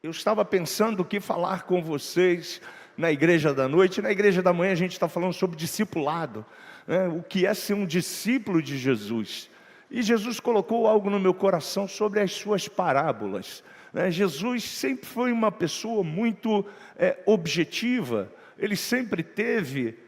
Eu estava pensando o que falar com vocês na igreja da noite. Na igreja da manhã a gente está falando sobre discipulado, né? O que é ser um discípulo de Jesus. E Jesus colocou algo no meu coração sobre as suas parábolas, né? Jesus sempre foi uma pessoa muito objetiva. Ele sempre teve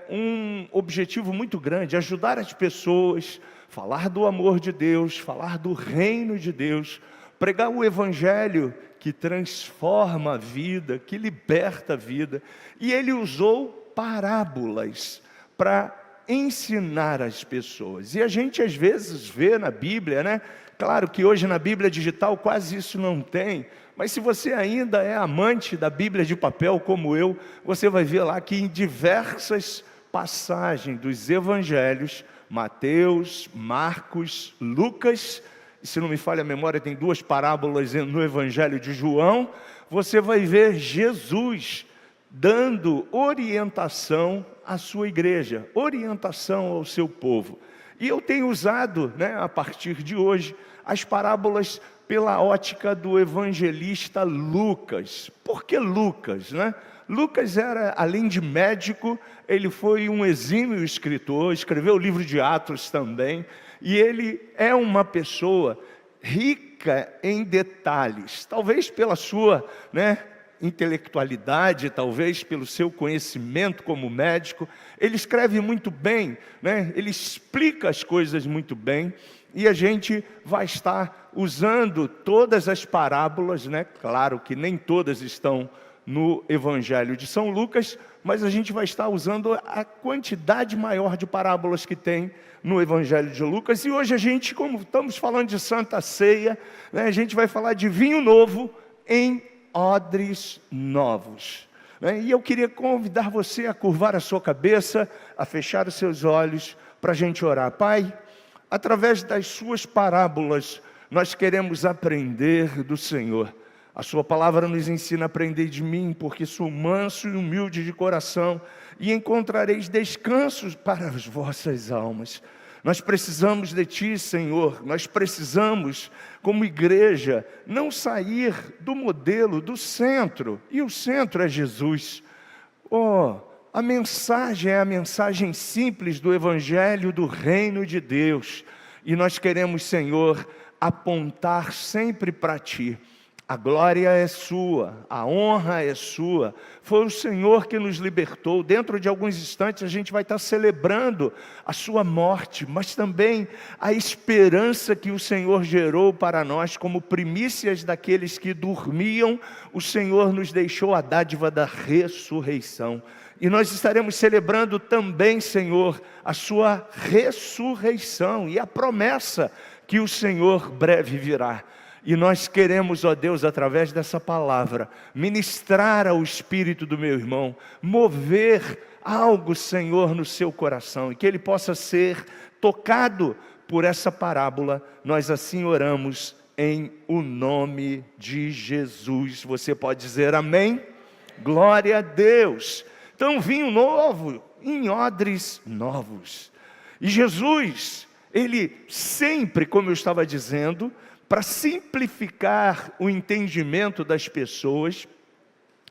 um objetivo muito grande: ajudar as pessoas, falar do amor de Deus, falar do reino de Deus, pregar o evangelho que transforma a vida, que liberta a vida. E ele usou parábolas para ensinar as pessoas. E a gente às vezes vê na Bíblia, né? Claro que hoje na Bíblia digital quase isso não tem, mas se você ainda é amante da Bíblia de papel como eu, você vai ver lá que em diversas passagens dos evangelhos, Mateus, Marcos, Lucas, e se não me falha a memória, tem 2 parábolas no Evangelho de João, você vai ver Jesus dando orientação à sua igreja, orientação ao seu povo. E eu tenho usado, né, a partir de hoje, as parábolas pela ótica do evangelista Lucas. Por que Lucas, né? Lucas era, além de médico, ele foi um exímio escritor, escreveu o livro de Atos também, e ele é uma pessoa rica em detalhes, talvez pela sua, intelectualidade, talvez pelo seu conhecimento como médico. Ele escreve muito bem, ele explica as coisas muito bem, e a gente vai estar usando todas as parábolas, claro que nem todas estão no Evangelho de São Lucas, mas a gente vai estar usando a quantidade maior de parábolas que tem no Evangelho de Lucas. E hoje a gente, como estamos falando de Santa Ceia, a gente vai falar de vinho novo em odres novos. E eu queria convidar você a curvar a sua cabeça, a fechar os seus olhos, para a gente orar. Pai, através das suas parábolas, nós queremos aprender do Senhor. A sua palavra nos ensina a aprender de mim, porque sou manso e humilde de coração, e encontrareis descanso para as vossas almas. Nós precisamos de Ti, Senhor. Nós precisamos, como igreja, não sair do modelo, do centro, e o centro é Jesus. A mensagem é a mensagem simples do Evangelho do Reino de Deus, e nós queremos, Senhor, apontar sempre para Ti. A glória é sua, a honra é sua. Foi o Senhor que nos libertou. Dentro de alguns instantes a gente vai estar celebrando a sua morte, mas também a esperança que o Senhor gerou para nós, como primícias daqueles que dormiam. O Senhor nos deixou a dádiva da ressurreição. E nós estaremos celebrando também, Senhor, a sua ressurreição e a promessa que o Senhor breve virá. E nós queremos, ó Deus, através dessa palavra, ministrar ao espírito do meu irmão, mover algo, Senhor, no seu coração, e que ele possa ser tocado por essa parábola. Nós assim oramos em o nome de Jesus. Você pode dizer amém? Glória a Deus. Então, vinho novo em odres novos. E Jesus, ele sempre, como eu estava dizendo, para simplificar o entendimento das pessoas,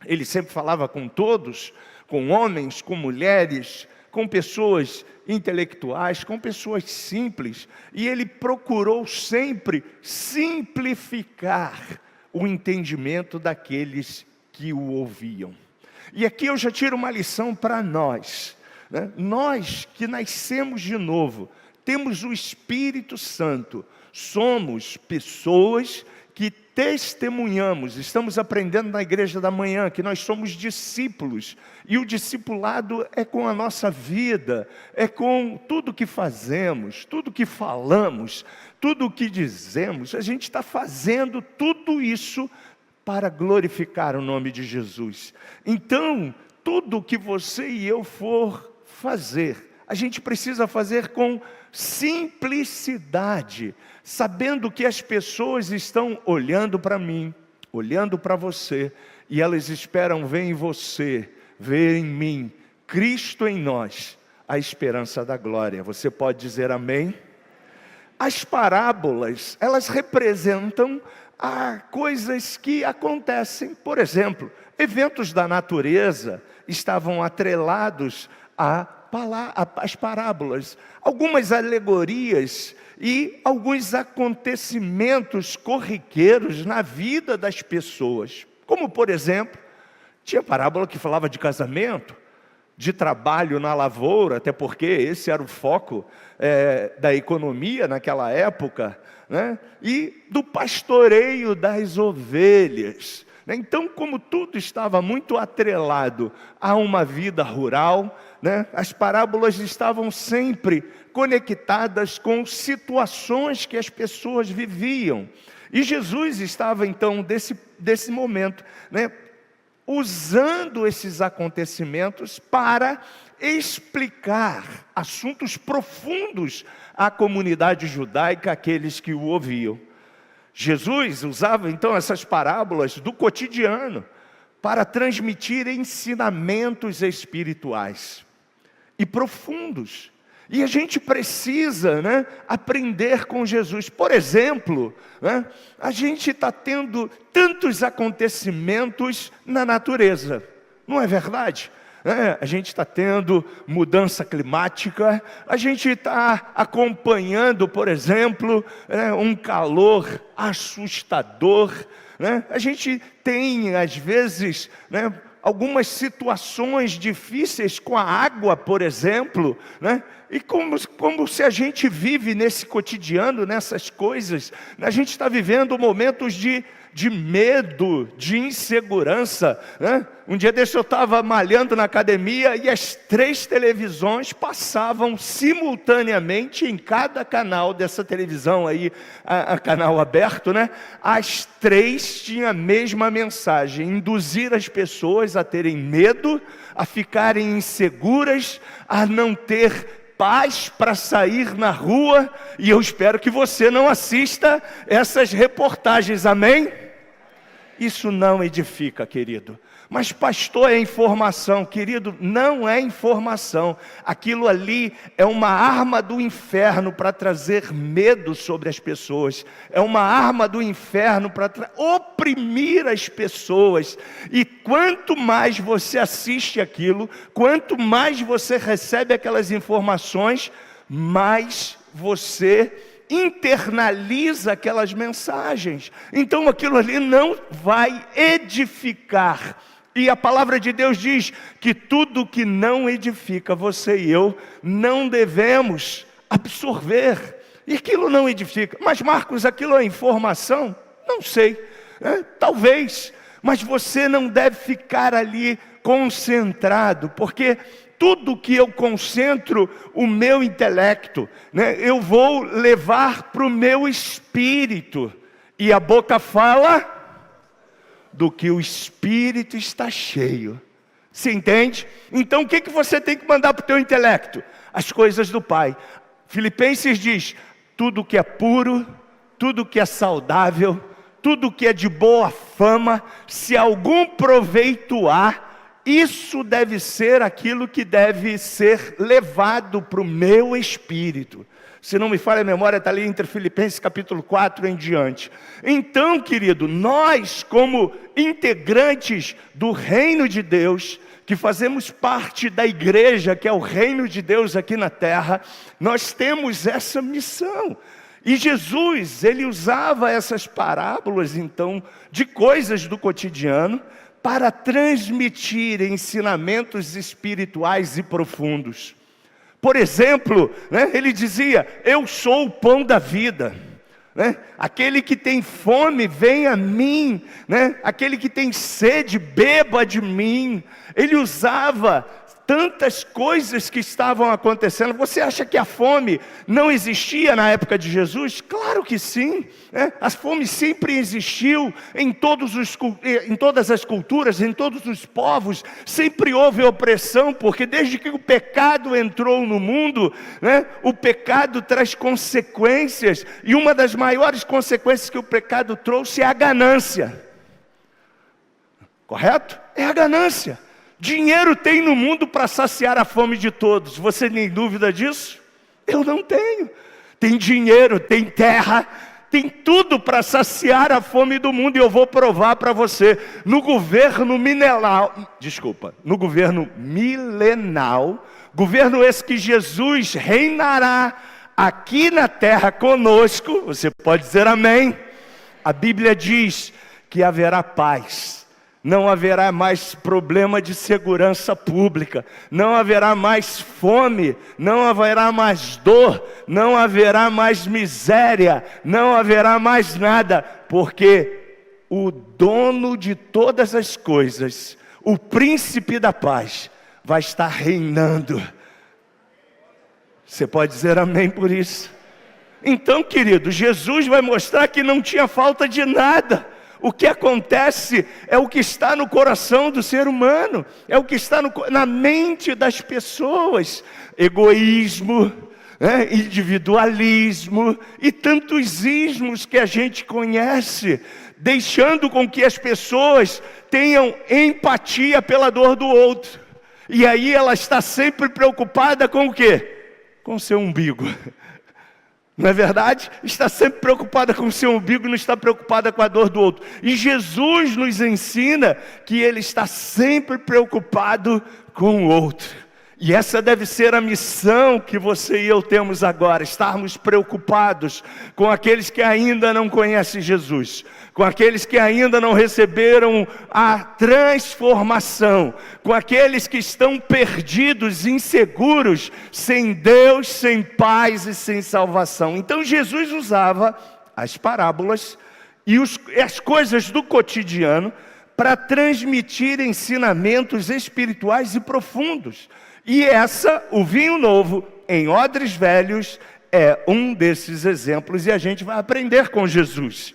ele sempre falava com todos, com homens, com mulheres, com pessoas intelectuais, com pessoas simples, e ele procurou sempre simplificar o entendimento daqueles que o ouviam. E aqui eu já tiro uma lição para nós, nós que nascemos de novo, temos o Espírito Santo, somos pessoas que testemunhamos. Estamos aprendendo na igreja da manhã que nós somos discípulos, e o discipulado é com a nossa vida, é com tudo que fazemos, tudo que falamos, tudo que dizemos. A gente está fazendo tudo isso para glorificar o nome de Jesus. Então, tudo que você e eu for fazer, a gente precisa fazer com simplicidade, sabendo que as pessoas estão olhando para mim, olhando para você, e elas esperam ver em você, ver em mim, Cristo em nós, a esperança da glória. Você pode dizer amém? As parábolas, elas representam há coisas que acontecem. Por exemplo, eventos da natureza estavam atrelados às parábolas. Algumas alegorias e alguns acontecimentos corriqueiros na vida das pessoas. Como, por exemplo, tinha parábola que falava de casamento, de trabalho na lavoura, até porque esse era o foco da economia naquela época, né? E do pastoreio das ovelhas. Então, como tudo estava muito atrelado a uma vida rural, né? As parábolas estavam sempre conectadas com situações que as pessoas viviam. E Jesus estava então, desse momento, né? Usando esses acontecimentos para explicar assuntos profundos à comunidade judaica, aqueles que o ouviam. Jesus usava então essas parábolas do cotidiano para transmitir ensinamentos espirituais e profundos. E a gente precisa, né, aprender com Jesus. Por exemplo, né, a gente está tendo tantos acontecimentos na natureza, não é verdade? A gente está tendo mudança climática, a gente está acompanhando, por exemplo, um calor assustador, né? A gente tem, às vezes, né, algumas situações difíceis com a água, por exemplo, né? E como se a gente vive nesse cotidiano, nessas coisas, a gente está vivendo momentos de medo, de insegurança, né? Um dia desse eu estava malhando na academia e as 3 televisões passavam simultaneamente em cada canal dessa televisão aí, a canal aberto, né? As 3 tinham a mesma mensagem: induzir as pessoas a terem medo, a ficarem inseguras, a não ter paz para sair na rua. E eu espero que você não assista essas reportagens, amém? Isso não edifica, querido. Mas pastor, é informação. Querido, não é informação. Aquilo ali é uma arma do inferno para trazer medo sobre as pessoas. É uma arma do inferno para oprimir as pessoas. E quanto mais você assiste aquilo, quanto mais você recebe aquelas informações, mais você internaliza aquelas mensagens. Então aquilo ali não vai edificar. E a palavra de Deus diz que tudo que não edifica, você e eu não devemos absorver. E aquilo não edifica. Mas Marcos, aquilo é informação? Não sei, talvez. Mas você não deve ficar ali concentrado, porque tudo que eu concentro o meu intelecto, né, eu vou levar para o meu espírito. E a boca fala do que o espírito está cheio. Você entende? Então o que você tem que mandar para o teu intelecto? As coisas do Pai. Filipenses diz: tudo que é puro, tudo que é saudável, tudo que é de boa fama, se algum proveito há, isso deve ser aquilo que deve ser levado para o meu espírito. Se não me falha a memória, está ali entre Filipenses capítulo 4 em diante. Então, querido, nós como integrantes do reino de Deus, que fazemos parte da igreja, que é o reino de Deus aqui na terra, nós temos essa missão. E Jesus, ele usava essas parábolas, então, de coisas do cotidiano, para transmitir ensinamentos espirituais e profundos. Por exemplo, né, ele dizia: eu sou o pão da vida, né? Aquele que tem fome, vem a mim, né? Aquele que tem sede, beba de mim. Ele usava tantas coisas que estavam acontecendo. Você acha que a fome não existia na época de Jesus? Claro que sim, né? A fome sempre existiu em todas as culturas, em todos os povos. Sempre houve opressão, porque desde que o pecado entrou no mundo, né, o pecado traz consequências, e uma das maiores consequências que o pecado trouxe é a ganância. Correto? É a ganância. Dinheiro tem no mundo para saciar a fome de todos. Você tem dúvida disso? Eu não tenho. Tem dinheiro, tem terra, tem tudo para saciar a fome do mundo, e eu vou provar para você. No governo milenal, governo esse que Jesus reinará aqui na terra conosco, você pode dizer amém? A Bíblia diz que haverá paz. Não haverá mais problema de segurança pública, não haverá mais fome, não haverá mais dor, não haverá mais miséria, não haverá mais nada, porque o dono de todas as coisas, o príncipe da paz, vai estar reinando. Você pode dizer amém por isso? Então, querido, Jesus vai mostrar que não tinha falta de nada. O que acontece é o que está no coração do ser humano, é o que está na mente das pessoas. Egoísmo, individualismo e tantos ismos que a gente conhece, deixando com que as pessoas tenham empatia pela dor do outro. E aí ela está sempre preocupada com o quê? Com o seu umbigo. Não é verdade? Está sempre preocupada com o seu umbigo, não está preocupada com a dor do outro. E Jesus nos ensina que Ele está sempre preocupado com o outro. E essa deve ser a missão que você e eu temos agora, estarmos preocupados com aqueles que ainda não conhecem Jesus, com aqueles que ainda não receberam a transformação, com aqueles que estão perdidos, inseguros, sem Deus, sem paz e sem salvação. Então Jesus usava as parábolas e as coisas do cotidiano para transmitir ensinamentos espirituais e profundos. E o vinho novo em odres velhos é um desses exemplos, e a gente vai aprender com Jesus.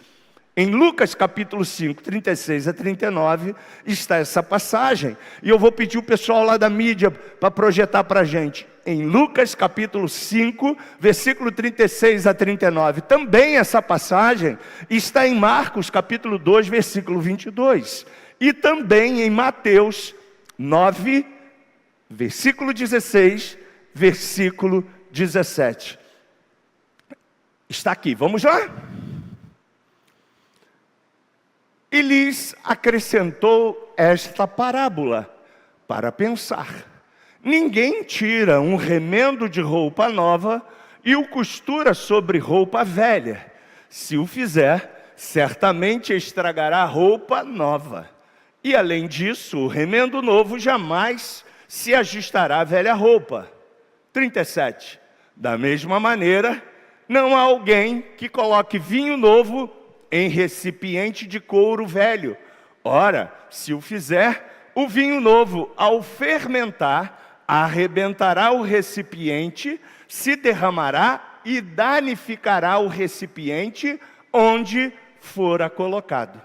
Em Lucas capítulo 5, 36 a 39, está essa passagem, e eu vou pedir o pessoal lá da mídia para projetar para a gente. Em Lucas capítulo 5, versículo 36 a 39, também essa passagem está em Marcos capítulo 2, versículo 22, e também em Mateus 9, versículo 16, versículo 17. Está aqui, vamos lá? E lhes acrescentou esta parábola para pensar. Ninguém tira um remendo de roupa nova e o costura sobre roupa velha. Se o fizer, certamente estragará a roupa nova. E além disso, o remendo novo jamais se ajustará à velha roupa. 37. Da mesma maneira, não há alguém que coloque vinho novo em recipiente de couro velho. Ora, se o fizer, o vinho novo, ao fermentar, arrebentará o recipiente, se derramará e danificará o recipiente onde fora colocado.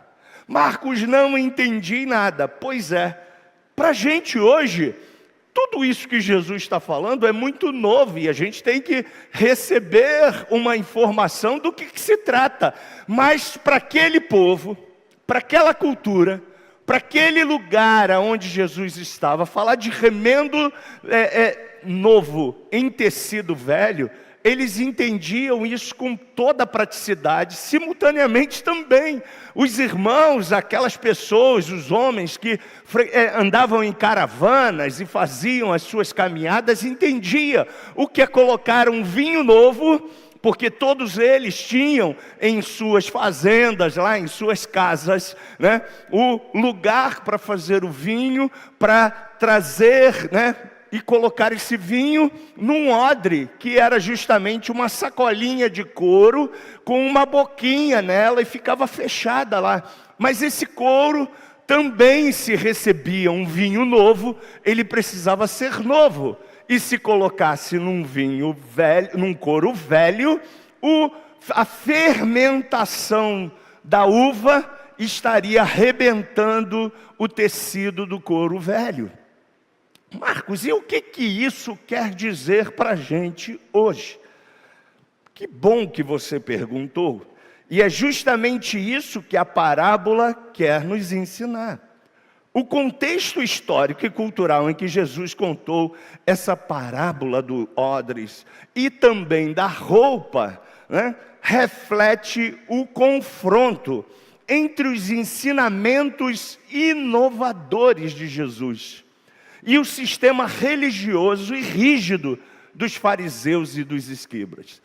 Marcos, não entendi nada. Pois é, para a gente hoje, tudo isso que Jesus está falando é muito novo e a gente tem que receber uma informação do que se trata. Mas para aquele povo, para aquela cultura, para aquele lugar onde Jesus estava, falar de remendo novo em tecido velho, eles entendiam isso com toda a praticidade. Simultaneamente também, os irmãos, aquelas pessoas, os homens que andavam em caravanas e faziam as suas caminhadas, entendiam o que é colocar um vinho novo, porque todos eles tinham em suas fazendas, lá em suas casas, o lugar para fazer o vinho, para trazer, e colocar esse vinho num odre, que era justamente uma sacolinha de couro, com uma boquinha nela, e ficava fechada lá. Mas esse couro também, se recebia um vinho novo, ele precisava ser novo. E se colocasse num vinho velho, num couro velho, a fermentação da uva estaria arrebentando o tecido do couro velho. Marcos, e o que isso quer dizer para a gente hoje? Que bom que você perguntou. E é justamente isso que a parábola quer nos ensinar. O contexto histórico e cultural em que Jesus contou essa parábola do odres e também da roupa, reflete o confronto entre os ensinamentos inovadores de Jesus e o sistema religioso e rígido dos fariseus e dos escribas.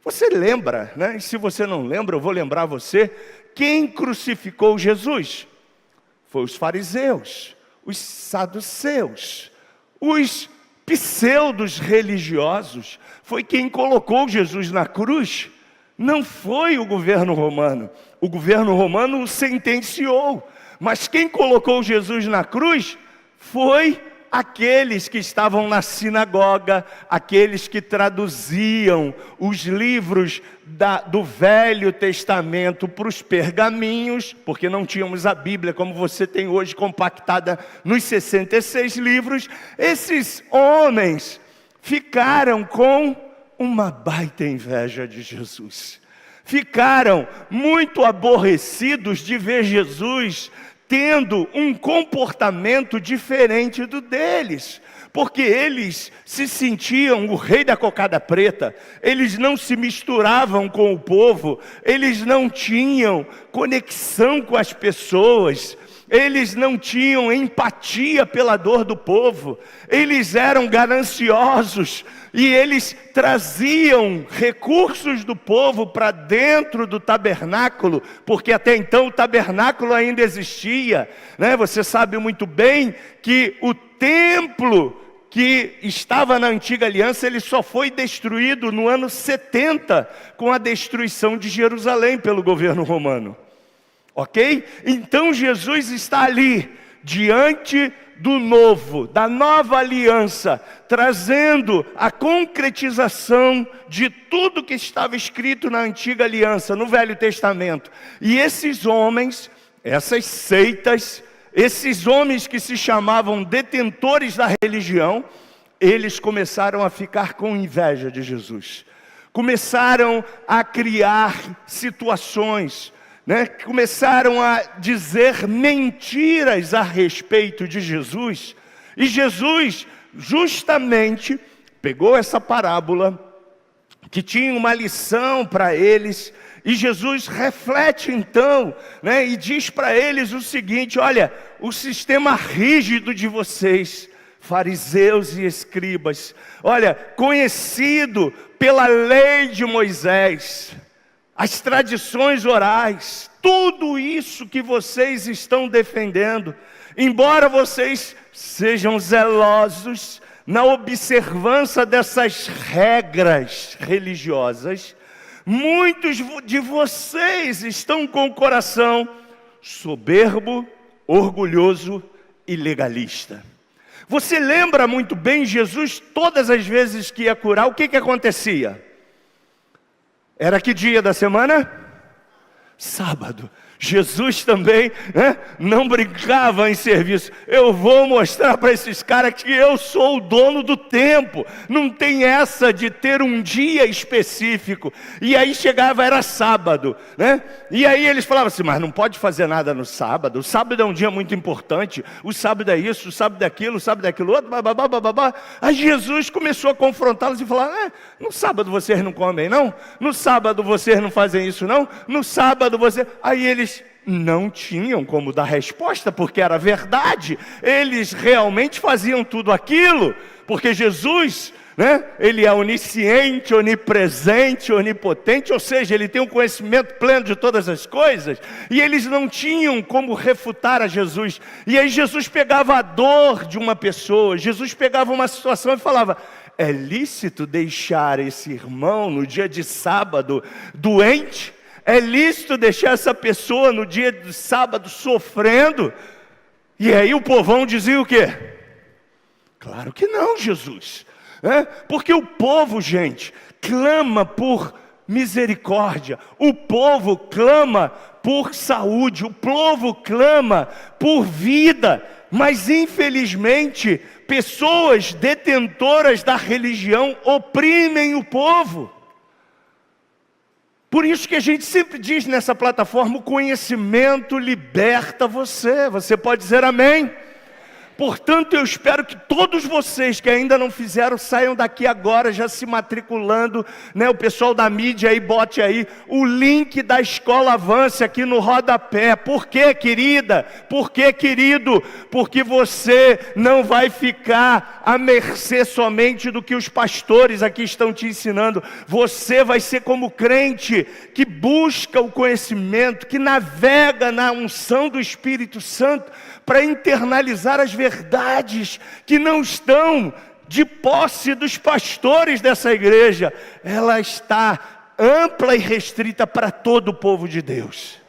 Você lembra, né? E se você não lembra, eu vou lembrar você, quem crucificou Jesus? Foi os fariseus, os saduceus, os pseudos religiosos. Foi quem colocou Jesus na cruz. Não foi o governo romano. O governo romano o sentenciou. Mas quem colocou Jesus na cruz foi aqueles que estavam na sinagoga, aqueles que traduziam os livros do Velho Testamento para os pergaminhos, porque não tínhamos a Bíblia como você tem hoje, compactada nos 66 livros. Esses homens ficaram com uma baita inveja de Jesus. Ficaram muito aborrecidos de ver Jesus tendo um comportamento diferente do deles, porque eles se sentiam o rei da cocada preta, eles não se misturavam com o povo, eles não tinham conexão com as pessoas, eles não tinham empatia pela dor do povo, eles eram gananciosos, e eles traziam recursos do povo para dentro do tabernáculo, porque até então o tabernáculo ainda existia, né? Você sabe muito bem que o templo que estava na antiga aliança, ele só foi destruído no ano 70, com a destruição de Jerusalém pelo governo romano. Ok? Então Jesus está ali, diante do novo, da nova aliança, trazendo a concretização de tudo que estava escrito na antiga aliança, no Velho Testamento. E esses homens, essas seitas, esses homens que se chamavam detentores da religião, eles começaram a ficar com inveja de Jesus. Começaram a criar situações, né? Começaram a dizer mentiras a respeito de Jesus. E Jesus justamente pegou essa parábola, que tinha uma lição para eles, e Jesus reflete então, né, e diz para eles o seguinte: olha, o sistema rígido de vocês, fariseus e escribas, olha, conhecido pela lei de Moisés, as tradições orais, tudo isso que vocês estão defendendo, embora vocês sejam zelosos na observância dessas regras religiosas, muitos de vocês estão com o coração soberbo, orgulhoso e legalista. Você lembra muito bem, Jesus, todas as vezes que ia curar, o que acontecia? Era que dia da semana? Sábado. Jesus também, né, não brincava em serviço. Eu vou mostrar para esses caras que eu sou o dono do tempo. Não tem essa de ter um dia específico. E aí chegava, era sábado, né? E aí eles falavam assim: mas não pode fazer nada no sábado. O sábado é um dia muito importante. O sábado é isso, o sábado é aquilo, o sábado é aquilo outro. Babá. Aí Jesus começou a confrontá-los e falar: no sábado vocês não comem, não? No sábado vocês não fazem isso, não? No sábado você... Aí eles não tinham como dar resposta, porque era verdade. Eles realmente faziam tudo aquilo, porque Jesus, né, ele é onisciente, onipresente, onipotente, ou seja, ele tem um conhecimento pleno de todas as coisas, e eles não tinham como refutar a Jesus. E aí Jesus pegava a dor de uma pessoa, Jesus pegava uma situação e falava: é lícito deixar esse irmão no dia de sábado doente? É lícito deixar essa pessoa no dia de sábado sofrendo? E aí o povão dizia o quê? Claro que não, Jesus. Porque o povo, gente, clama por misericórdia. O povo clama por saúde. O povo clama por vida. Mas infelizmente, pessoas detentoras da religião oprimem o povo. Por isso que a gente sempre diz nessa plataforma: o conhecimento liberta você. Você pode dizer amém? Portanto, eu espero que todos vocês que ainda não fizeram, saiam daqui agora, já se matriculando, né? O pessoal da mídia aí, bote aí o link da Escola Avance aqui no rodapé. Por quê, querida? Por quê, querido? Porque você não vai ficar à mercê somente do que os pastores aqui estão te ensinando. Você vai ser como crente que busca o conhecimento, que navega na unção do Espírito Santo para internalizar as verdades que não estão de posse dos pastores dessa igreja. Ela está ampla e restrita para todo o povo de Deus.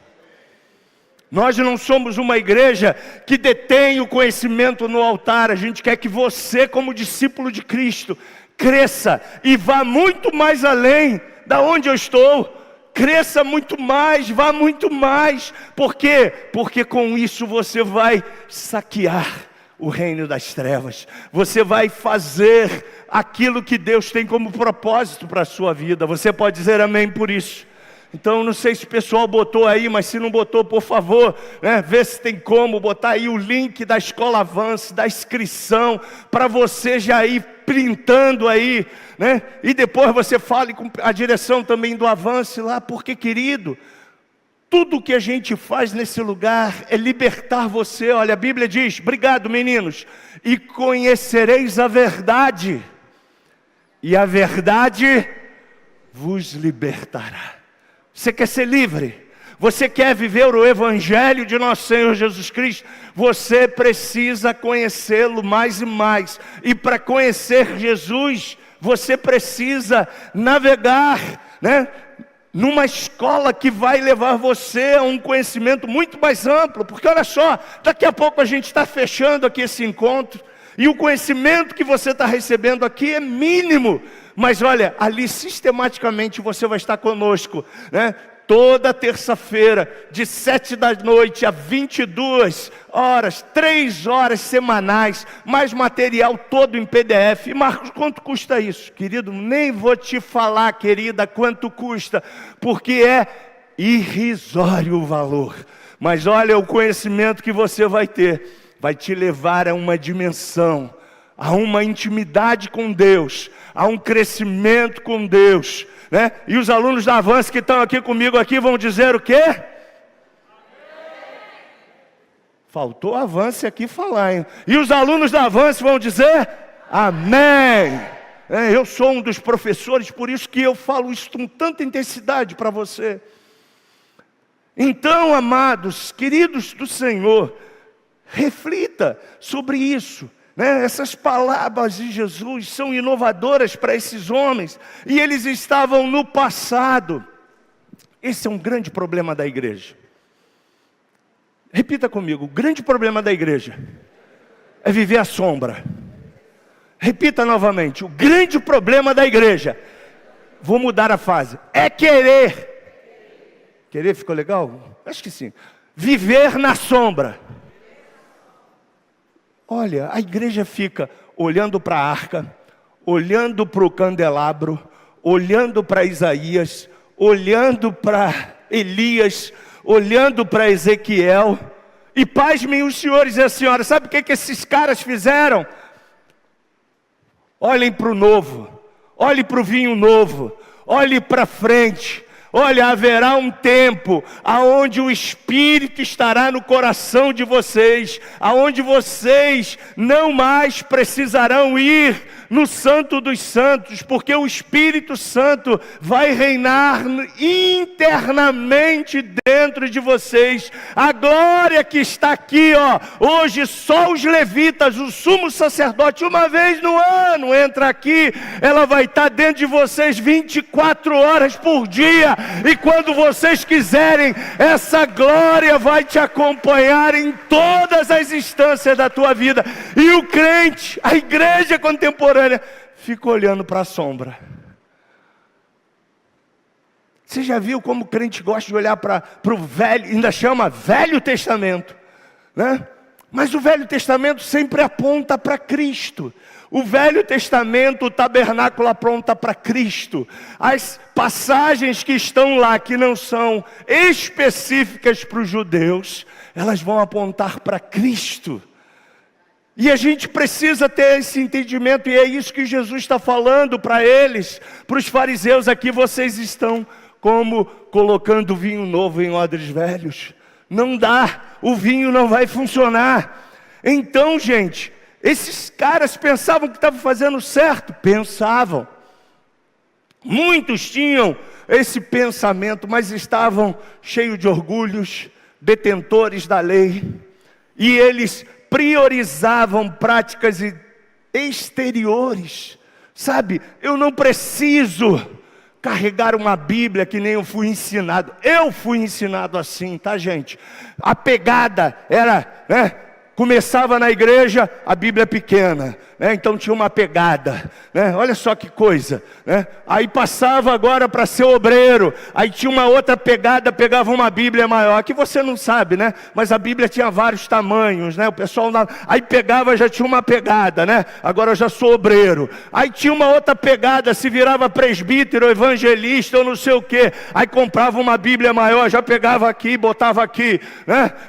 Nós não somos uma igreja que detém o conhecimento no altar. A gente quer que você, como discípulo de Cristo, cresça e vá muito mais além da onde eu estou. Cresça muito mais, vá muito mais. Por quê? Porque com isso você vai saquear o reino das trevas. Você vai fazer aquilo que Deus tem como propósito para a sua vida. Você pode dizer amém por isso? Então, não sei se o pessoal botou aí, mas se não botou, por favor, né, vê se tem como botar aí o link da Escola Avance, da inscrição, para você já ir printando aí, né? E depois você fale com a direção também do Avance lá, porque, querido, tudo que a gente faz nesse lugar é libertar você. Olha, a Bíblia diz, obrigado meninos, e conhecereis a verdade, e a verdade vos libertará. Você quer ser livre? Você quer viver o Evangelho de nosso Senhor Jesus Cristo? Você precisa conhecê-lo mais e mais. E para conhecer Jesus, você precisa navegar, né, numa escola que vai levar você a um conhecimento muito mais amplo. Porque olha só, daqui a pouco a gente está fechando aqui esse encontro. E o conhecimento que você está recebendo aqui é mínimo. Mas olha, ali sistematicamente você vai estar conosco, né? Toda terça-feira, de 7 da noite a 22 horas, 3 horas semanais, mais material todo em PDF. E Marcos, quanto custa isso? Querido, nem vou te falar, querida, quanto custa, porque é irrisório o valor. Mas olha, o conhecimento que você vai ter, vai te levar a uma dimensão, a uma intimidade com Deus, a um crescimento com Deus, né? E os alunos da Avance que estão aqui comigo aqui vão dizer o quê? Faltou Avance aqui falar, hein? E os alunos da Avance vão dizer amém. Eu sou um dos professores, por isso que eu falo isso com tanta intensidade para você. Então, amados, queridos do Senhor, reflita sobre isso. Essas palavras de Jesus são inovadoras para esses homens. E eles estavam no passado. Esse é um grande problema da igreja. Repita comigo, o grande problema da igreja é viver à sombra. Repita novamente, o grande problema da igreja, vou mudar a fase, é querer. Querer ficou legal? Acho que sim. Viver na sombra. Olha, a igreja fica olhando para a arca, olhando para o candelabro, olhando para Isaías, olhando para Elias, olhando para Ezequiel. E pasmem os senhores e as senhoras, sabe o que esses caras fizeram? Olhem para o novo, olhem para o vinho novo, olhem para frente. Olha, haverá um tempo aonde o Espírito estará no coração de vocês, aonde vocês não mais precisarão ir no Santo dos Santos, porque o Espírito Santo vai reinar internamente dentro de vocês. A glória que está aqui, hoje só os levitas, o sumo sacerdote, uma vez no ano entra aqui, ela vai estar dentro de vocês 24 horas por dia. E quando vocês quiserem, essa glória vai te acompanhar em todas as instâncias da tua vida. E o crente, a igreja contemporânea, fica olhando para a sombra. Você já viu como o crente gosta de olhar para o velho, ainda chama Velho Testamento, né? Mas o Velho Testamento sempre aponta para Cristo. O Velho Testamento, o tabernáculo aponta para Cristo. As passagens que estão lá, que não são específicas para os judeus, elas vão apontar para Cristo. E a gente precisa ter esse entendimento, e é isso que Jesus está falando para eles, para os fariseus aqui. Vocês estão como colocando vinho novo em odres velhos. Não dá, o vinho não vai funcionar. Então, gente, esses caras pensavam que estavam fazendo certo? Pensavam. Muitos tinham esse pensamento, mas estavam cheios de orgulhos, detentores da lei, e eles priorizavam práticas exteriores. Sabe, eu não preciso carregar uma Bíblia que nem eu fui ensinado. Eu fui ensinado assim, tá, gente? A pegada era, começava na igreja, a Bíblia pequena, então tinha uma pegada, olha só que coisa, aí passava agora para ser obreiro, aí tinha uma outra pegada, pegava uma Bíblia maior, que você não sabe, mas a Bíblia tinha vários tamanhos, o pessoal, aí pegava, já tinha uma pegada, agora eu já sou obreiro, aí tinha uma outra pegada, se virava presbítero, evangelista ou não sei o que, aí comprava uma Bíblia maior, já pegava aqui, botava aqui,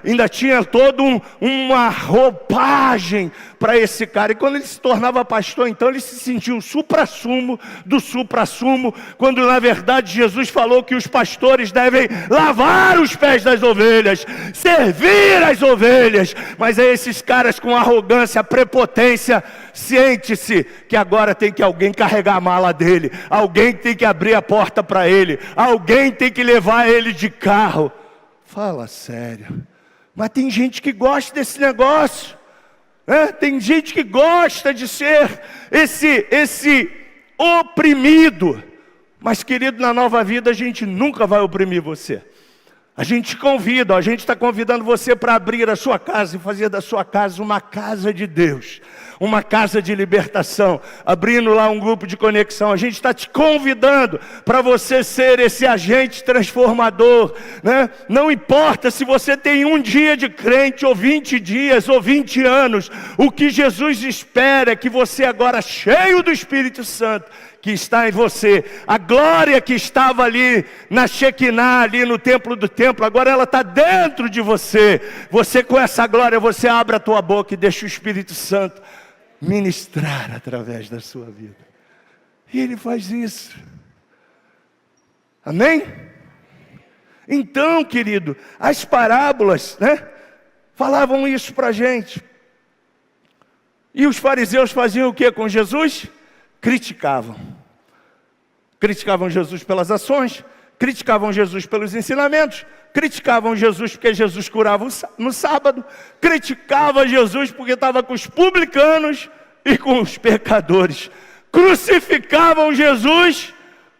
ainda tinha todo uma roupagem para esse cara. E quando ele se tornava pastor, então ele se sentiu o suprassumo do suprassumo, quando na verdade Jesus falou que os pastores devem lavar os pés das ovelhas, servir as ovelhas. Mas é esses caras com arrogância, prepotência, sente-se que agora tem que alguém carregar a mala dele, alguém tem que abrir a porta para ele, alguém tem que levar ele de carro. Fala sério. Mas tem gente que gosta desse negócio, tem gente que gosta de ser esse oprimido. Mas querido, na Nova Vida a gente nunca vai oprimir você. A gente convida, a gente está convidando você para abrir a sua casa e fazer da sua casa uma casa de Deus, uma casa de libertação, abrindo lá um grupo de conexão. A gente está te convidando para você ser esse agente transformador, Não importa se você tem um dia de crente, ou 20 dias, ou 20 anos, o que Jesus espera é que você agora, cheio do Espírito Santo, que está em você, a glória que estava ali na Shekinah, ali no templo do templo, agora ela está dentro de você. Você com essa glória, você abre a tua boca e deixa o Espírito Santo ministrar através da sua vida. E Ele faz isso. Amém? Então, querido, as parábolas, falavam isso para a gente. E os fariseus faziam o que com Jesus? Criticavam Jesus pelas ações, criticavam Jesus pelos ensinamentos, criticavam Jesus porque Jesus curava no sábado, criticavam Jesus porque estava com os publicanos e com os pecadores, crucificavam Jesus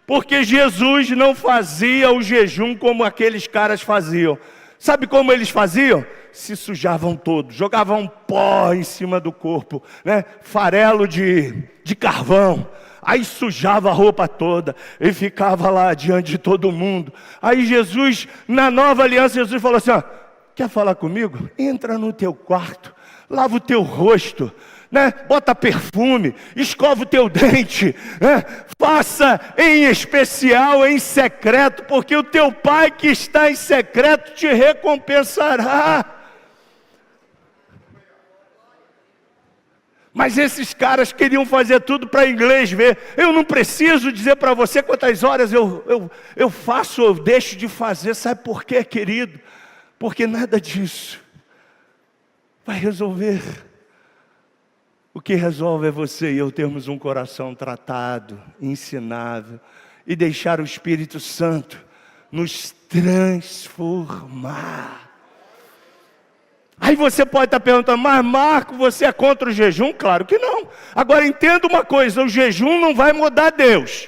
porque Jesus não fazia o jejum como aqueles caras faziam. Sabe como eles faziam? Se sujavam todos, jogavam pó em cima do corpo, farelo de carvão, aí sujava a roupa toda, e ficava lá diante de todo mundo. Aí Jesus, na nova aliança, Jesus falou assim, quer falar comigo? Entra no teu quarto, lava o teu rosto, bota perfume, escova o teu dente, faça em especial, em secreto, porque o teu Pai que está em secreto te recompensará. Mas esses caras queriam fazer tudo para a igreja ver. Eu não preciso dizer para você quantas horas eu faço ou deixo de fazer. Sabe por quê, querido? Porque nada disso vai resolver. O que resolve é você e eu termos um coração tratado, ensinável, e deixar o Espírito Santo nos transformar. Aí você pode estar perguntando, mas Marco, você é contra o jejum? Claro que não. Agora entenda uma coisa, o jejum não vai mudar Deus,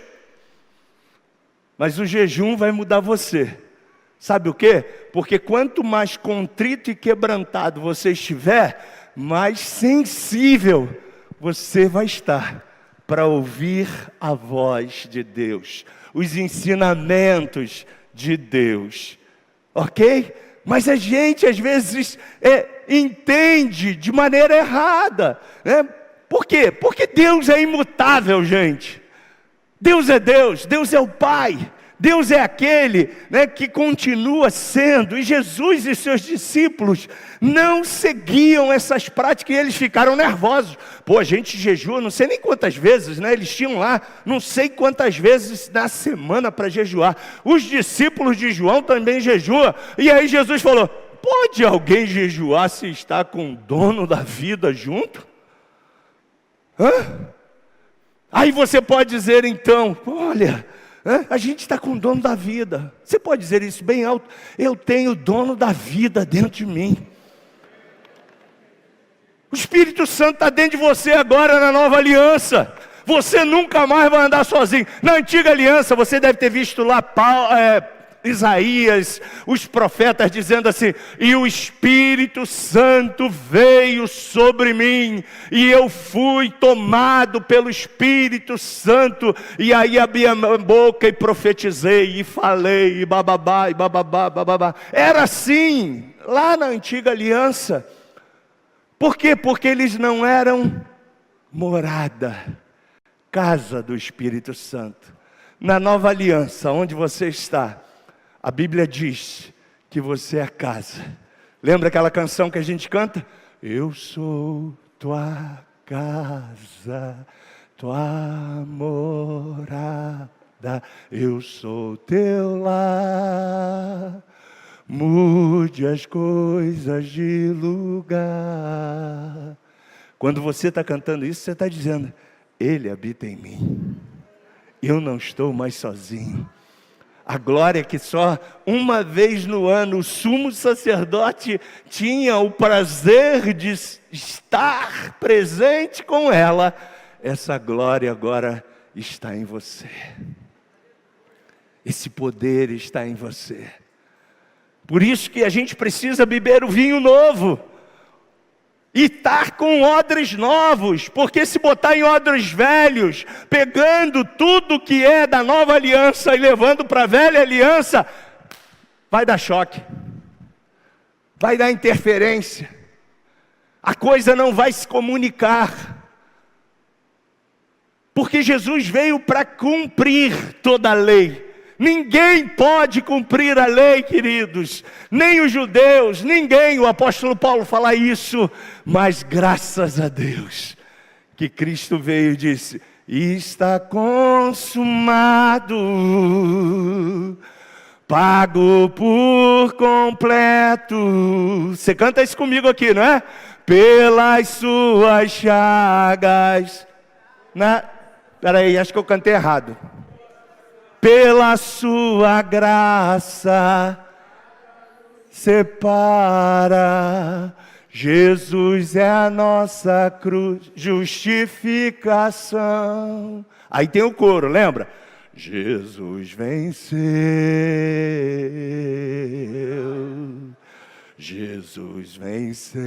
mas o jejum vai mudar você. Sabe o quê? Porque quanto mais contrito e quebrantado você estiver, mais sensível você vai estar para ouvir a voz de Deus, os ensinamentos de Deus, ok? Mas a gente às vezes entende de maneira errada, Por quê? Porque Deus é imutável, gente. Deus é Deus, Deus é o Pai, Deus é aquele, né, que continua sendo, e Jesus e seus discípulos não seguiam essas práticas e eles ficaram nervosos. Pô, a gente jejua não sei nem quantas vezes, né? Eles tinham lá não sei quantas vezes na semana para jejuar. Os discípulos de João também jejuam. E aí Jesus falou: pode alguém jejuar se está com o dono da vida junto? Aí você pode dizer então: olha, a gente está com o dono da vida. Você pode dizer isso bem alto: eu tenho o dono da vida dentro de mim. O Espírito Santo está dentro de você agora na nova aliança. Você nunca mais vai andar sozinho. Na antiga aliança você deve ter visto lá Isaías, os profetas dizendo assim: e o Espírito Santo veio sobre mim, e eu fui tomado pelo Espírito Santo, e aí abri a boca e profetizei, e falei, e bababá, e bababá, bababá. Era assim, lá na antiga aliança. Por quê? Porque eles não eram morada, casa do Espírito Santo. Na nova aliança, onde você está, a Bíblia diz que você é a casa. Lembra aquela canção que a gente canta? Eu sou tua casa, tua morada, eu sou teu lar. Mude as coisas de lugar. Quando você está cantando isso, você está dizendo: Ele habita em mim. Eu não estou mais sozinho. A glória que só uma vez no ano o sumo sacerdote tinha o prazer de estar presente com ela, essa glória agora está em você. Esse poder está em você. Por isso que a gente precisa beber o vinho novo e estar com odres novos, porque se botar em odres velhos, pegando tudo que é da nova aliança e levando para a velha aliança, vai dar choque, vai dar interferência, a coisa não vai se comunicar, porque Jesus veio para cumprir toda a lei. Ninguém pode cumprir a lei, queridos, nem os judeus, ninguém. O apóstolo Paulo fala isso, mas graças a Deus que Cristo veio e disse: está consumado, pago por completo. Você canta isso comigo aqui, não é? Pelas suas chagas. Peraí, acho que eu cantei errado. Pela sua graça, separa. Jesus é a nossa cruz, justificação. Aí tem o coro, lembra? Jesus venceu. Jesus venceu.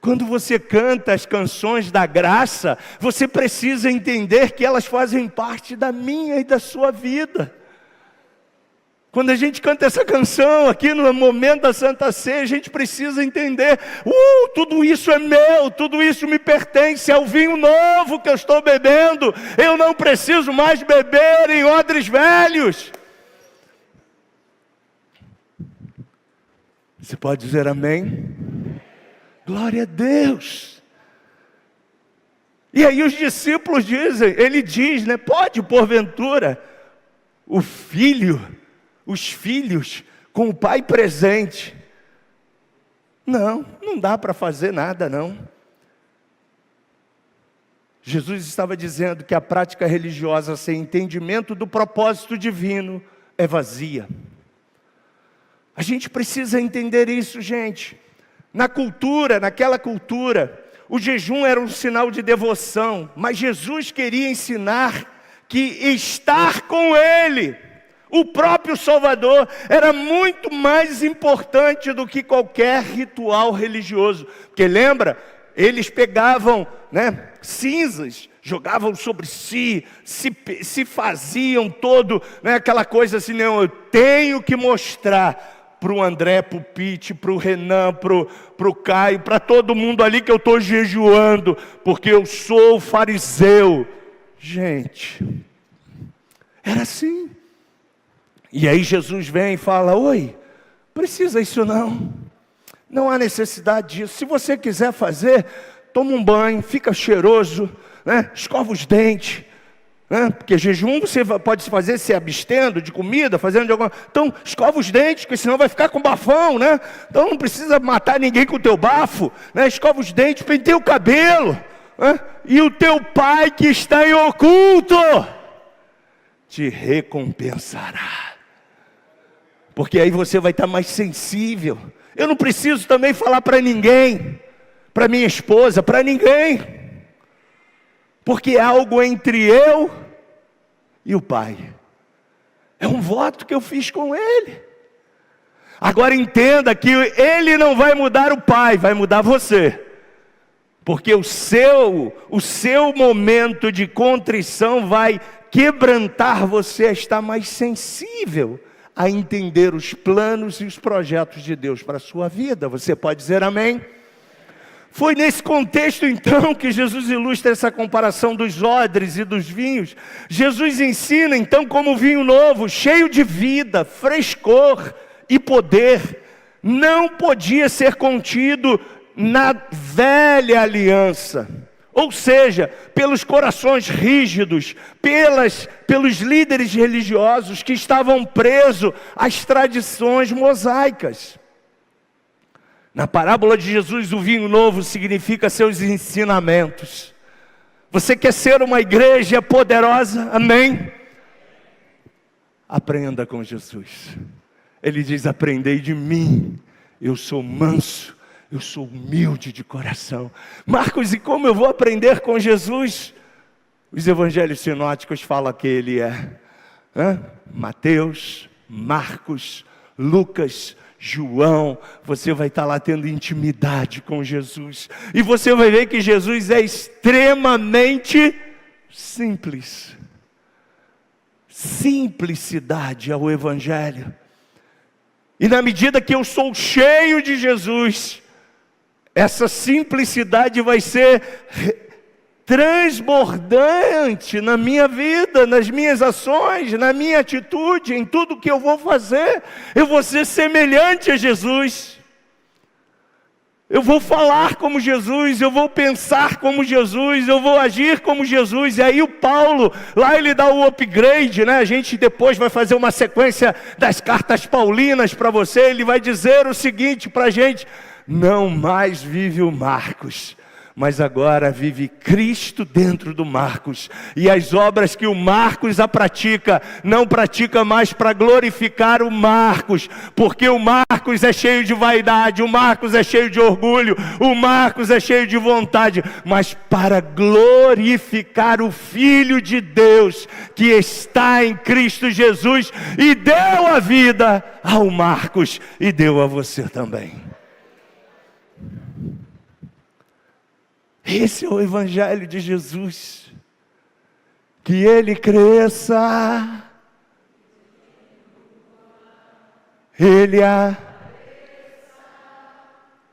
Quando você canta as canções da graça, você precisa entender que elas fazem parte da minha e da sua vida. Quando a gente canta essa canção aqui no momento da Santa Ceia, a gente precisa entender: tudo isso é meu, tudo isso me pertence, é o vinho novo que eu estou bebendo. Eu não preciso mais beber em odres velhos. Você pode dizer amém? Glória a Deus. E aí os discípulos dizem, ele diz, né? Pode porventura os filhos com o pai presente? Não dá para fazer nada não. Jesus estava dizendo que a prática religiosa sem entendimento do propósito divino é vazia. A gente precisa entender isso, gente. Naquela cultura, o jejum era um sinal de devoção, mas Jesus queria ensinar que estar com Ele, o próprio Salvador, era muito mais importante do que qualquer ritual religioso. Porque lembra, eles pegavam, né, cinzas, jogavam sobre si, se faziam todo, né, aquela coisa assim: não, eu tenho que mostrar para o André, para o Pete, para o Renan, para o Caio, para todo mundo ali que eu estou jejuando, porque eu sou fariseu. Gente, Era assim. E aí Jesus vem e fala: oi, precisa isso não. Não há necessidade disso. Se você quiser fazer, toma um banho, fica cheiroso, né? Escova os dentes. Porque jejum você pode fazer se abstendo de comida, fazendo de alguma... Então, escova os dentes, porque senão vai ficar com bafão, né? Então não precisa matar ninguém com o teu bafo, né? Escova os dentes, penteia o cabelo, né? E o teu pai que está em oculto te recompensará. Porque aí você vai estar mais sensível. Eu não preciso também falar para ninguém, para minha esposa, para ninguém. Porque é algo entre eu e o Pai. É um voto que eu fiz com Ele. Agora entenda que Ele não vai mudar o Pai, vai mudar você. Porque o seu momento de contrição vai quebrantar você a estar mais sensível a entender os planos e os projetos de Deus para a sua vida. Você pode dizer amém? Foi nesse contexto então que Jesus ilustra essa comparação dos odres e dos vinhos. Jesus ensina então como o vinho novo, cheio de vida, frescor e poder, não podia ser contido na velha aliança. Ou seja, pelos corações rígidos, pelos líderes religiosos que estavam presos às tradições mosaicas. Na parábola de Jesus, o vinho novo significa seus ensinamentos. Você quer ser uma igreja poderosa? Amém? Aprenda com Jesus. Ele diz: aprendei de mim, eu sou manso, eu sou humilde de coração. Marcos, e como eu vou aprender com Jesus? Os evangelhos sinóticos falam que ele é Mateus, Marcos, Lucas, João. Você vai estar lá tendo intimidade com Jesus. E você vai ver que Jesus é extremamente simples. Simplicidade é o evangelho. E na medida que eu sou cheio de Jesus, essa simplicidade vai ser transbordante na minha vida, nas minhas ações, na minha atitude, em tudo que eu vou fazer. Eu vou ser semelhante a Jesus. Eu vou falar como Jesus, eu vou pensar como Jesus, eu vou agir como Jesus. E aí o Paulo, lá ele dá o upgrade, né? A gente depois vai fazer uma sequência das cartas paulinas para você. Ele vai dizer o seguinte para a gente: não mais vive o Marcos, mas agora vive Cristo dentro do Marcos. E as obras que o Marcos pratica, não pratica mais para glorificar o Marcos, porque o Marcos é cheio de vaidade, o Marcos é cheio de orgulho, o Marcos é cheio de vontade, mas para glorificar o Filho de Deus, que está em Cristo Jesus, e deu a vida ao Marcos, e deu a você também. Esse é o evangelho de Jesus. Que ele cresça,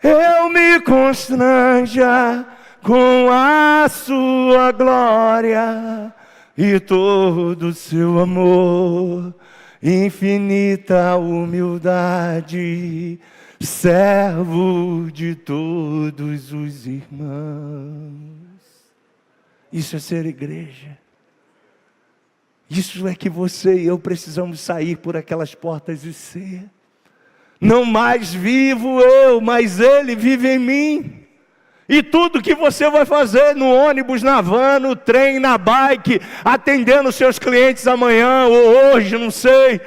eu me constranja com a sua glória e todo o seu amor, infinita humildade, servo de todos os irmãos. Isso é ser igreja. Isso é que você e eu precisamos sair por aquelas portas e ser. Não mais vivo eu, mas Ele vive em mim. E tudo que você vai fazer no ônibus, na van, no trem, na bike, atendendo os seus clientes amanhã ou hoje, não sei,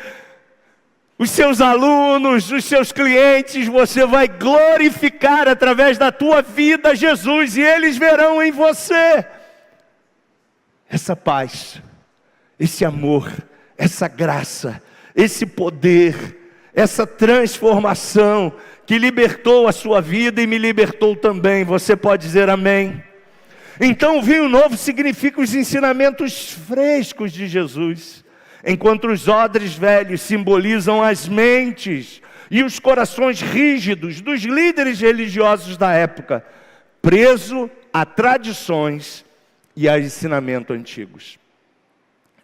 os seus alunos, os seus clientes, você vai glorificar através da tua vida Jesus, e eles verão em você essa paz, esse amor, essa graça, esse poder, essa transformação que libertou a sua vida e me libertou também. Você pode dizer amém? Então o vinho novo significa os ensinamentos frescos de Jesus, enquanto os odres velhos simbolizam as mentes e os corações rígidos dos líderes religiosos da época, preso a tradições e a ensinamentos antigos.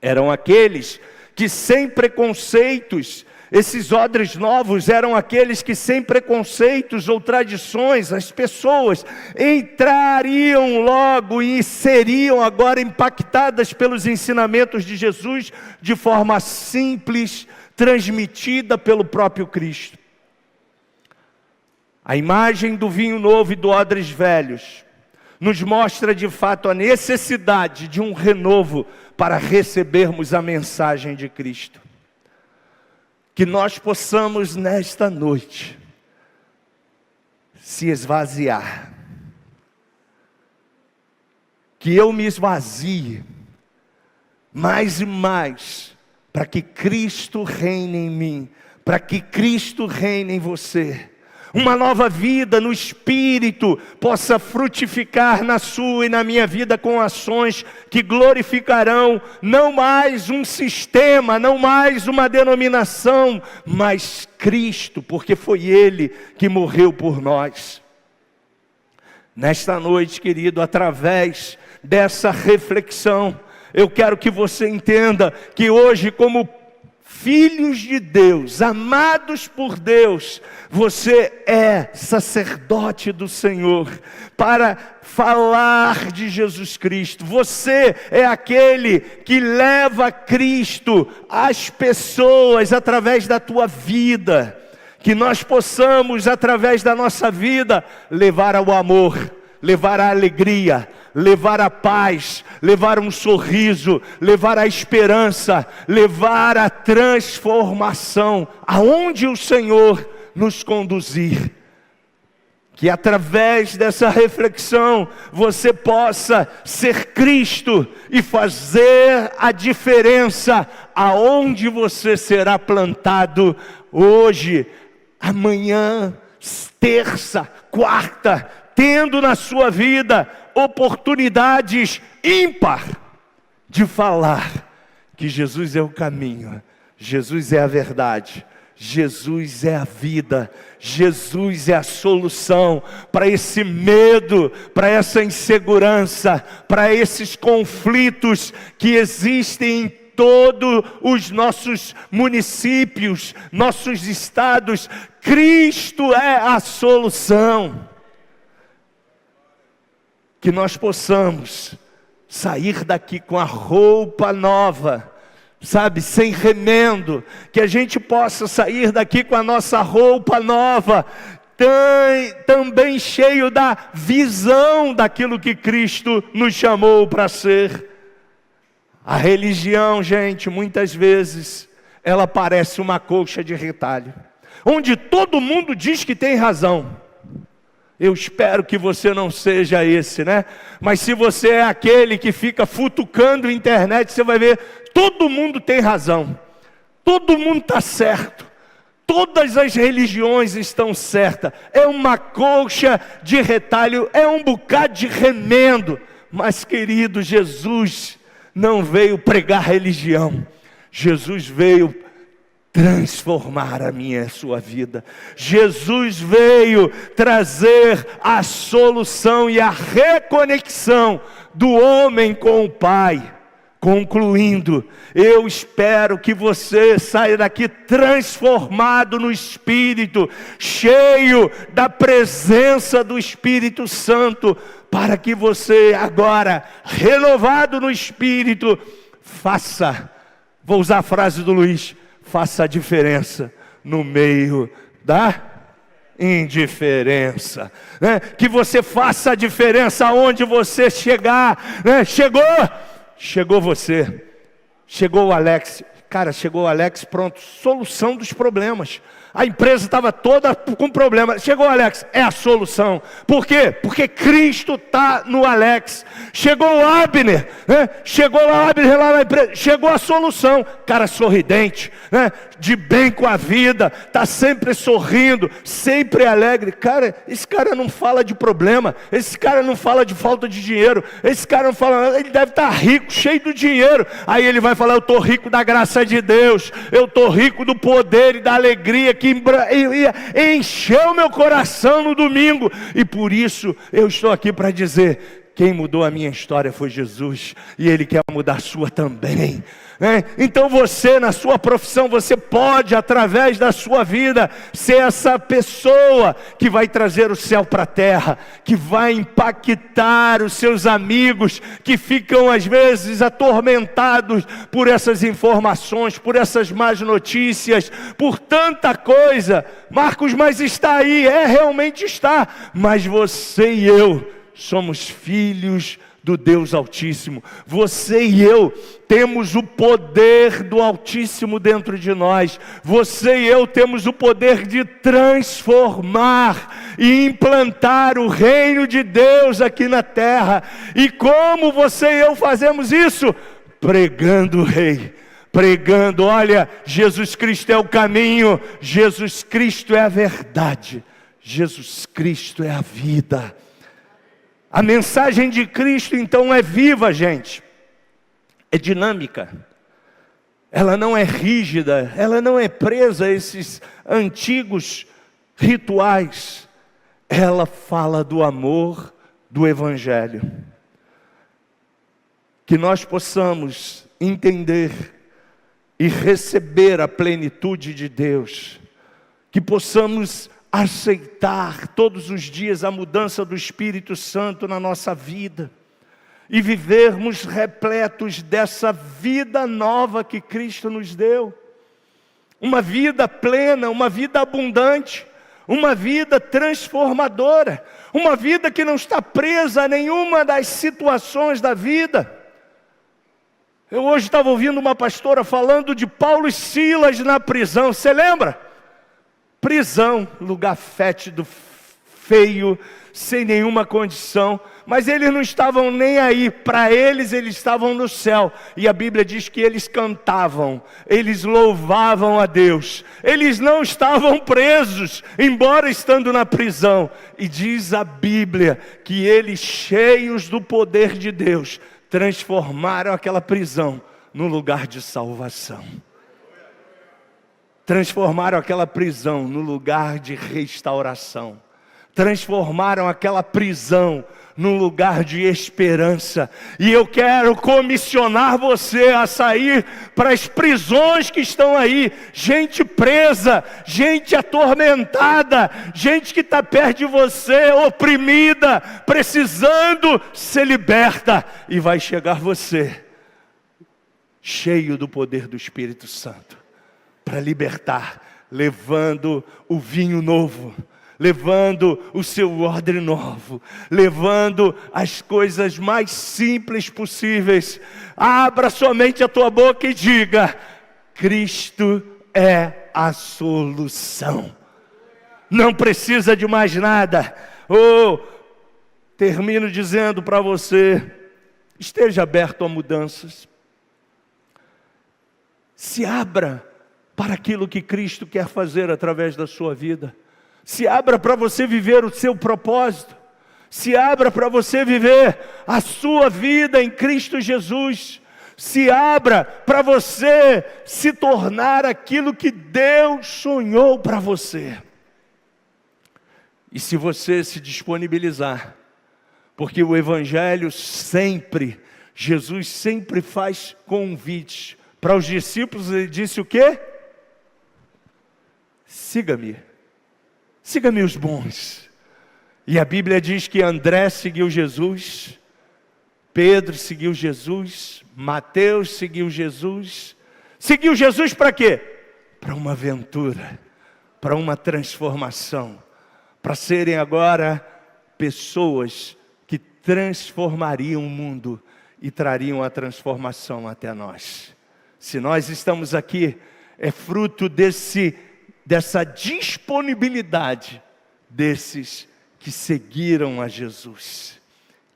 Eram aqueles que sem preconceitos, esses odres novos eram aqueles que sem preconceitos ou tradições, as pessoas entrariam logo e seriam agora impactadas pelos ensinamentos de Jesus de forma simples, transmitida pelo próprio Cristo. A imagem do vinho novo e do odres velhos nos mostra de fato a necessidade de um renovo para recebermos a mensagem de Cristo. Que nós possamos nesta noite se esvaziar. Que eu me esvazie mais e mais para que Cristo reine em mim, para que Cristo reine em você. Uma nova vida no Espírito possa frutificar na sua e na minha vida com ações que glorificarão não mais um sistema, não mais uma denominação, mas Cristo, porque foi Ele que morreu por nós. Nesta noite, querido, através dessa reflexão, eu quero que você entenda que hoje, como filhos de Deus, amados por Deus, você é sacerdote do Senhor para falar de Jesus Cristo. Você é aquele que leva Cristo às pessoas através da tua vida. Que nós possamos, através da nossa vida, levar ao amor, levar a alegria, levar a paz, levar um sorriso, levar a esperança, levar a transformação, aonde o Senhor nos conduzir. Que através dessa reflexão, você possa ser Cristo e fazer a diferença aonde você será plantado hoje, amanhã, terça, quarta, tendo na sua vida oportunidades ímpar de falar que Jesus é o caminho, Jesus é a verdade, Jesus é a vida, Jesus é a solução para esse medo, para essa insegurança, para esses conflitos que existem em todos os nossos municípios, nossos estados. Cristo é a solução. Que nós possamos sair daqui com a roupa nova, sabe, sem remendo. Que a gente possa sair daqui com a nossa roupa nova, também cheio da visão daquilo que Cristo nos chamou para ser. A religião, gente, muitas vezes, ela parece uma colcha de retalho, onde todo mundo diz que tem razão. Eu espero que você não seja esse, né? Mas se você é aquele que fica futucando a internet, você vai ver, todo mundo tem razão. Todo mundo está certo. Todas as religiões estão certas. É uma colcha de retalho, é um bocado de remendo. Mas, querido, Jesus não veio pregar religião. Jesus veio transformar a minha e a sua vida. Jesus veio trazer a solução e a reconexão do homem com o Pai. Concluindo, eu espero que você saia daqui transformado no Espírito, cheio da presença do Espírito Santo, para que você agora, renovado no Espírito, faça, vou usar a frase do Luiz, faça a diferença no meio da indiferença, né? Que você faça a diferença aonde você chegar, né? Chegou você, chegou o Alex, cara, chegou o Alex, pronto, solução dos problemas. A empresa estava toda com problema. Chegou o Alex, é a solução. Por quê? Porque Cristo está no Alex. Chegou o Abner, né? Chegou o Abner lá na empresa. Chegou a solução. Cara sorridente, né? De bem com a vida, está sempre sorrindo, sempre alegre. Cara, esse cara não fala de problema. Esse cara não fala de falta de dinheiro. Esse cara não fala, ele deve estar rico, cheio do dinheiro. Aí ele vai falar, eu estou rico da graça de Deus. Eu estou rico do poder e da alegria que encheu meu coração no domingo, e por isso eu estou aqui para dizer, quem mudou a minha história foi Jesus, e Ele quer mudar a sua também. Então você, na sua profissão, você pode, através da sua vida, ser essa pessoa que vai trazer o céu para a terra, que vai impactar os seus amigos, que ficam às vezes atormentados por essas informações, por essas más notícias, por tanta coisa. Marcos, mas está aí, realmente está, mas você e eu somos filhos do Deus Altíssimo. Você e eu temos o poder do Altíssimo dentro de nós. Você e eu temos o poder de transformar e implantar o reino de Deus aqui na terra. E como você e eu fazemos isso? Pregando o Rei. Pregando, olha, Jesus Cristo é o caminho, Jesus Cristo é a verdade, Jesus Cristo é a vida. A mensagem de Cristo então é viva, gente, é dinâmica, ela não é rígida, ela não é presa a esses antigos rituais, ela fala do amor do Evangelho. Que nós possamos entender e receber a plenitude de Deus, que possamos aceitar todos os dias a mudança do Espírito Santo na nossa vida, e vivermos repletos dessa vida nova que Cristo nos deu, uma vida plena, uma vida abundante, uma vida transformadora, uma vida que não está presa a nenhuma das situações da vida. Eu hoje estava ouvindo uma pastora falando de Paulo e Silas na prisão, você lembra? Prisão, lugar fétido, feio, sem nenhuma condição, mas eles não estavam nem aí, para eles estavam no céu, e a Bíblia diz que eles cantavam, eles louvavam a Deus, eles não estavam presos, embora estando na prisão, e diz a Bíblia que eles, cheios do poder de Deus, transformaram aquela prisão num lugar de salvação. Transformaram aquela prisão no lugar de restauração. Transformaram aquela prisão num lugar de esperança. E eu quero comissionar você a sair para as prisões que estão aí. Gente presa, gente atormentada, gente que está perto de você, oprimida, precisando ser liberta. E vai chegar você, cheio do poder do Espírito Santo, para libertar, levando o vinho novo, levando o seu odre novo, levando as coisas mais simples possíveis. Abra somente a tua boca e diga: Cristo é a solução. Não precisa de mais nada. Termino dizendo para você: esteja aberto a mudanças. Se abra para aquilo que Cristo quer fazer através da sua vida. Se abra para você viver o seu propósito. Se abra para você viver a sua vida em Cristo Jesus. Se abra para você se tornar aquilo que Deus sonhou para você. E se você se disponibilizar, porque o Evangelho sempre, Jesus sempre faz convites. Para os discípulos ele disse o quê? Siga-me. Siga-me os bons. E a Bíblia diz que André seguiu Jesus, Pedro seguiu Jesus, Mateus seguiu Jesus. Seguiu Jesus para quê? Para uma aventura, para uma transformação, para serem agora pessoas que transformariam o mundo e trariam a transformação até nós. Se nós estamos aqui, é fruto dessa disponibilidade desses que seguiram a Jesus,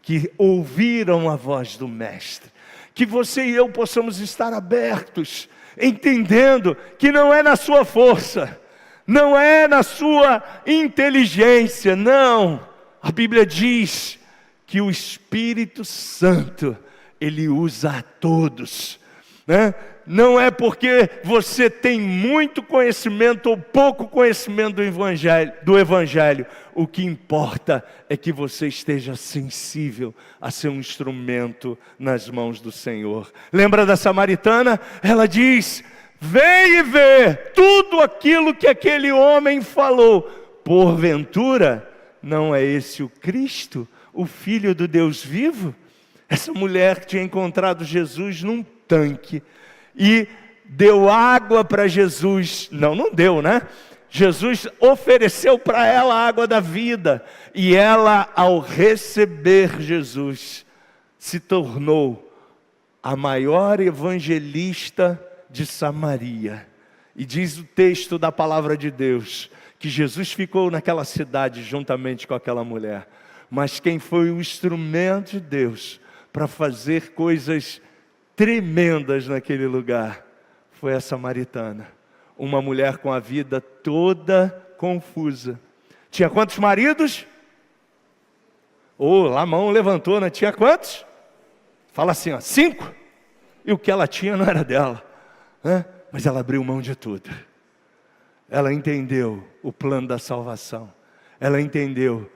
que ouviram a voz do Mestre. Que você e eu possamos estar abertos, entendendo que não é na sua força, não é na sua inteligência, não. A Bíblia diz que o Espírito Santo, Ele usa a todos, né? não é porque você tem muito conhecimento ou pouco conhecimento do Evangelho. O que importa é que você esteja sensível a ser um instrumento nas mãos do Senhor. Lembra da samaritana? Ela diz: vem e vê tudo aquilo que aquele homem falou. Porventura, não é esse o Cristo, o Filho do Deus vivo? Essa mulher tinha encontrado Jesus num tanque e deu água para Jesus. Não deu, né? Jesus ofereceu para ela a água da vida. E ela, ao receber Jesus, se tornou a maior evangelista de Samaria. E diz o texto da palavra de Deus que Jesus ficou naquela cidade juntamente com aquela mulher. Mas quem foi o instrumento de Deus para fazer coisas tremendas naquele lugar foi a samaritana. Uma mulher com a vida toda confusa. Tinha quantos maridos? A mão levantou, né? Tinha quantos? Fala assim, 5. E o que ela tinha não era dela, né? Mas ela abriu mão de tudo. Ela entendeu o plano da salvação. Ela entendeu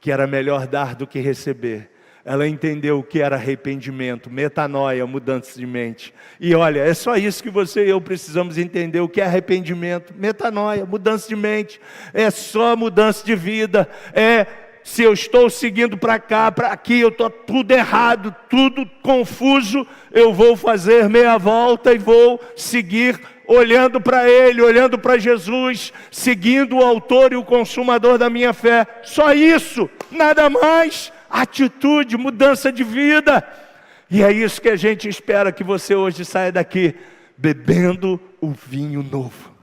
que era melhor dar do que receber. Ela entendeu o que era arrependimento, metanoia, mudança de mente. E olha, é só isso que você e eu precisamos entender, o que é arrependimento, metanoia, mudança de mente. É só mudança de vida. Se eu estou seguindo para cá, para aqui, eu estou tudo errado, tudo confuso, eu vou fazer meia volta e vou seguir olhando para Ele, olhando para Jesus, seguindo o autor e o consumador da minha fé. Só isso, nada mais. Atitude, mudança de vida. E é isso que a gente espera que você hoje saia daqui, bebendo o vinho novo.